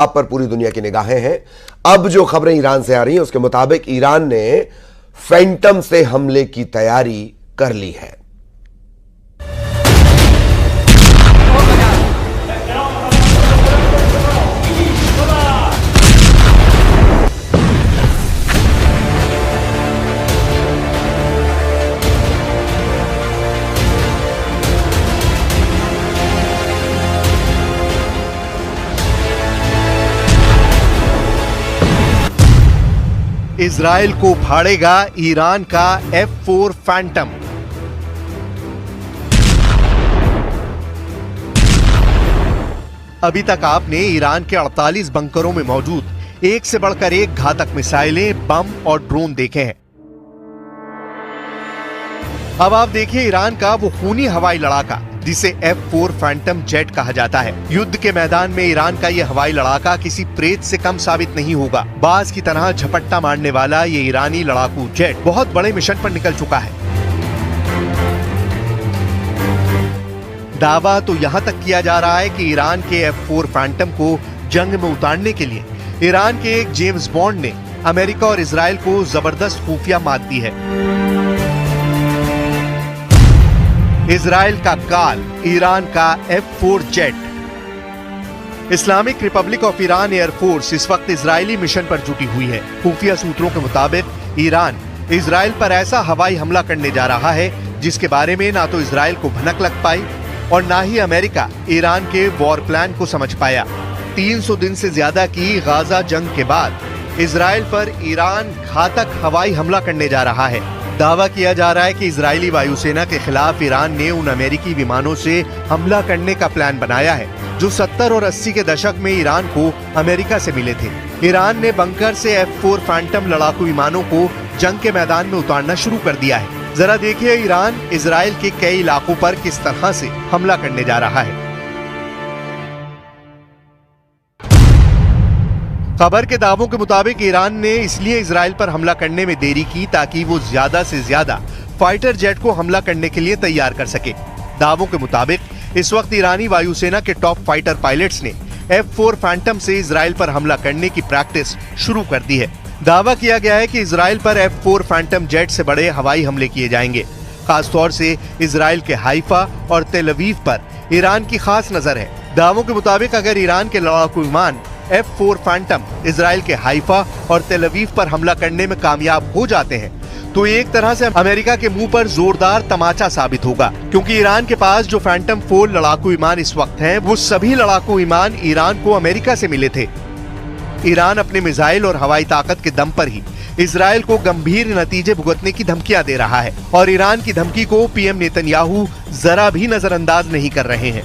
आप पर पूरी दुनिया की निगाहें हैं। अब जो खबरें ईरान से आ रही हैं उसके मुताबिक ईरान ने फैंटम से हमले की तैयारी कर ली है। इजराइल को फाड़ेगा ईरान का F4 फैंटम। अभी तक आपने ईरान के 48 बंकरों में मौजूद एक से बढ़कर एक घातक मिसाइलें, बम और ड्रोन देखे हैं। अब आप देखिए ईरान का वो खूनी हवाई लड़ाका जिसे F4 फैंटम जेट कहा जाता है। युद्ध के मैदान में ईरान का ये हवाई लड़ाका किसी प्रेत से कम साबित नहीं होगा। बाज की तरह झपट्टा मारने वाला ये ईरानी लड़ाकू जेट बहुत बड़े मिशन पर निकल चुका है। दावा तो यहाँ तक किया जा रहा है कि ईरान के F4 फैंटम को जंग में उतारने के लिए ईरान के एक जेम्स बॉन्ड ने अमेरिका और इजराइल को जबरदस्त खुफिया मात दी है। इजराइल का काल, ईरान का F4 jet. Islamic Republic of Iran air force इस वक्त इजरायली मिशन पर जुटी हुई है। खुफिया सूत्रों के मुताबिक ईरान इजराइल पर ऐसा हवाई हमला करने जा रहा है जिसके बारे में ना तो इजराइल को भनक लग पाई और ना ही अमेरिका ईरान के वॉर प्लान को समझ पाया। 300 दिन से ज्यादा की गाजा जंग के बाद इजराइल पर ईरान घातक हवाई हमला करने जा रहा है। दावा किया जा रहा है कि इजरायली वायुसेना के खिलाफ ईरान ने उन अमेरिकी विमानों से हमला करने का प्लान बनाया है जो 70 और 80 के दशक में ईरान को अमेरिका से मिले थे। ईरान ने बंकर से F4 फैंटम लड़ाकू विमानों को जंग के मैदान में उतारना शुरू कर दिया है। जरा देखिए ईरान इजराइल के कई इलाकों पर किस तरह से हमला करने जा रहा है। खबर के दावों के मुताबिक ईरान ने इसलिए इजराइल पर हमला करने में देरी की ताकि वो ज्यादा से ज्यादा फाइटर जेट को हमला करने के लिए तैयार कर सके। दावों के मुताबिक इस वक्त ईरानी वायुसेना के टॉप फाइटर पायलट्स ने F4 फैंटम से इजराइल पर हमला करने की प्रैक्टिस शुरू कर दी है। दावा किया गया है कि इजराइल पर F4 फैंटम जेट से बड़े हवाई हमले किए जाएंगे। खासतौर से इजराइल के हाइफा और तेल अवीव पर ईरान की खास नजर है। दावों के मुताबिक अगर ईरान के लड़ाकू विमान F4 फैंटम इजराइल के हाइफा और तेल अवीव पर हमला करने में कामयाब हो जाते हैं तो एक तरह से अमेरिका के मुंह पर जोरदार तमाचा साबित होगा, क्योंकि ईरान के पास जो फैंटम 4 लड़ाकू विमान इस वक्त हैं, वो सभी लड़ाकू विमान ईरान को अमेरिका से मिले थे। ईरान अपने मिसाइल और हवाई ताकत के दम पर ही इजराइल को गंभीर नतीजे भुगतने की धमकियां दे रहा है और ईरान की धमकी को पीएम नेतन्याहू जरा भी नजरअंदाज नहीं कर रहे हैं।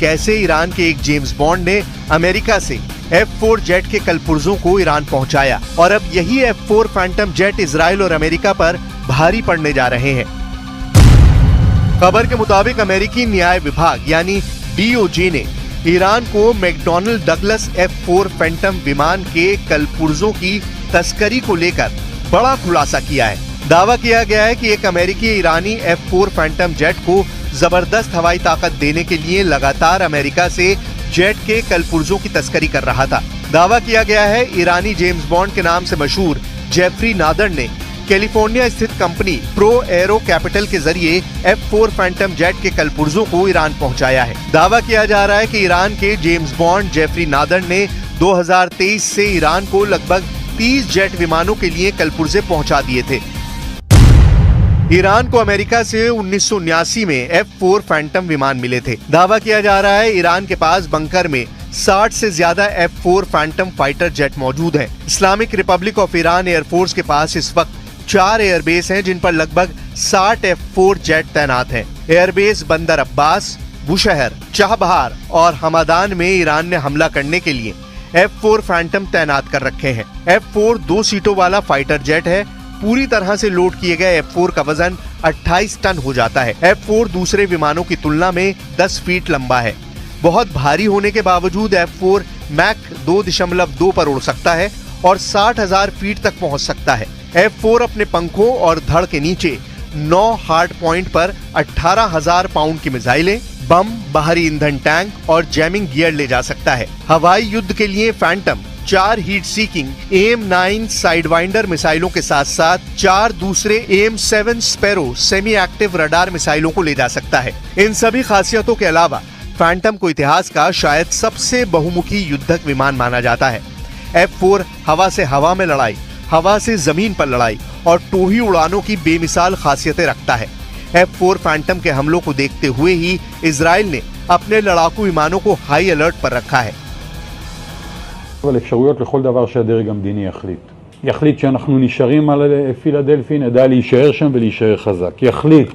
कैसे ईरान के एक जेम्स बॉन्ड ने अमेरिका से F4 जेट के कलपुर्जों को ईरान पहुंचाया और अब यही F4 फैंटम जेट इजराइल और अमेरिका पर भारी पड़ने जा रहे हैं। खबर के मुताबिक अमेरिकी न्याय विभाग यानी DOJ ने ईरान को मैकडॉनल्ड डगलस F4 फैंटम विमान के कलपुर्जों की तस्करी को लेकर बड़ा खुलासा किया है। दावा किया गया है कि एक अमेरिकी ईरानी F4 फैंटम जेट को जबरदस्त हवाई ताकत देने के लिए लगातार अमेरिका से जेट के कलपुर्जों की तस्करी कर रहा था। दावा किया गया है ईरानी जेम्स बॉन्ड के नाम से मशहूर जेफरी नादर ने कैलिफोर्निया स्थित कंपनी प्रो एरो कैपिटल के जरिए F4 फैंटम जेट के कलपुर्जों को ईरान पहुंचाया है। दावा किया जा रहा है कि ईरान के जेम्स बॉन्ड जेफरी नादर ने 2023 से ईरान को लगभग 30 जेट विमानों के लिए कलपुर्जे पहुंचा दिए थे। ईरान को अमेरिका से 1979 में F4 फैंटम विमान मिले थे। दावा किया जा रहा है ईरान के पास बंकर में 60 से ज्यादा F4 फैंटम फाइटर जेट मौजूद हैं। Islamic Republic of Iran air force के पास इस वक्त 4 एयरबेस हैं जिन पर लगभग 60 F4 जेट तैनात हैं। एयरबेस बंदर अब्बास, बुशहर, चाबहार और हमादान में ईरान ने हमला करने के लिए F4 फैंटम तैनात कर रखे हैं। F4 2 सीटों वाला फाइटर जेट है। पूरी तरह से लोड किए गए F4 का वजन 28 टन हो जाता है। F4 दूसरे विमानों की तुलना में 10 फीट लंबा है। बहुत भारी होने के बावजूद F4 मैक 2.2 पर उड़ सकता है और 60,000 फीट तक पहुंच सकता है। F4 अपने पंखों और धड़ के नीचे 9 हार्ड पॉइंट पर 18,000 पाउंड की मिसाइलें, बम, बाहरी ईंधन टैंक और जैमिंग गियर ले जा सकता है। हवाई युद्ध के लिए फैंटम 4 हीट सीकिंग AIM-9 साइडवाइंडर मिसाइलों के साथ साथ 4 दूसरे AIM-7 sparrow semi active radar मिसाइलों को ले जा सकता है। इन सभी खासियतों के अलावा फैंटम को इतिहास का शायद सबसे बहुमुखी युद्धक विमान माना जाता है। F4 हवा से हवा में लड़ाई, हवा से जमीन पर लड़ाई और टोही उड़ानों की बेमिसाल खासियतें रखता है। F4 फैंटम के हमलों को देखते हुए ही इजराइल ने अपने लड़ाकू विमानों को हाई अलर्ट पर रखा है। אבל אפשרויות לכל דבר שהדרג המדיני יחליט שאנחנו נשארים על פילדלפי, נדע להישאר שם ולהישאר חזק. יחליט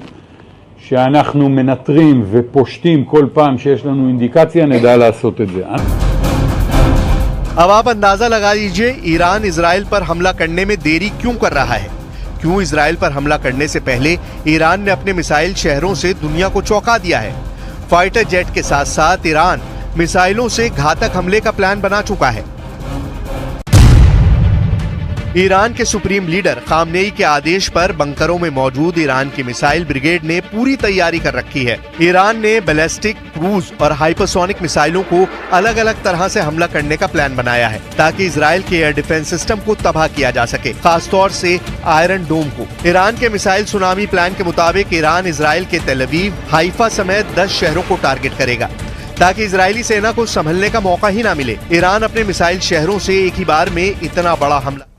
שאנחנו מנטרים ופושטים כל פעם שיש לנו אינדיקציה, נדע לעשות את זה. अब आप अंदाजा लगा लीजिए ईरान इजराइल पर हमला करने में देरी क्यों कर रहा है। क्यों इजराइल पर हमला करने से पहले ईरान ने अपने मिसाइल शहरों से दुनिया को चौंका दिया है। फाइटर जेट के साथ साथ ईरान मिसाइलों से घातक हमले का प्लान बना चुका है। ईरान के सुप्रीम लीडर खामनेई के आदेश पर बंकरों में मौजूद ईरान की मिसाइल ब्रिगेड ने पूरी तैयारी कर रखी है। ईरान ने बैलिस्टिक, क्रूज और हाइपरसोनिक मिसाइलों को अलग अलग तरह से हमला करने का प्लान बनाया है ताकि इजराइल के एयर डिफेंस सिस्टम को तबाह किया जा सके, खासतौर से आयरन डोम को। ईरान के मिसाइल सुनामी प्लान के मुताबिक ईरान इजराइल के तेल अवीव, हाइफा समेत 10 शहरों को टारगेट करेगा ताकि इजरायली सेना को संभलने का मौका ही ना मिले। ईरान अपने मिसाइल शहरों से एक ही बार में इतना बड़ा हमला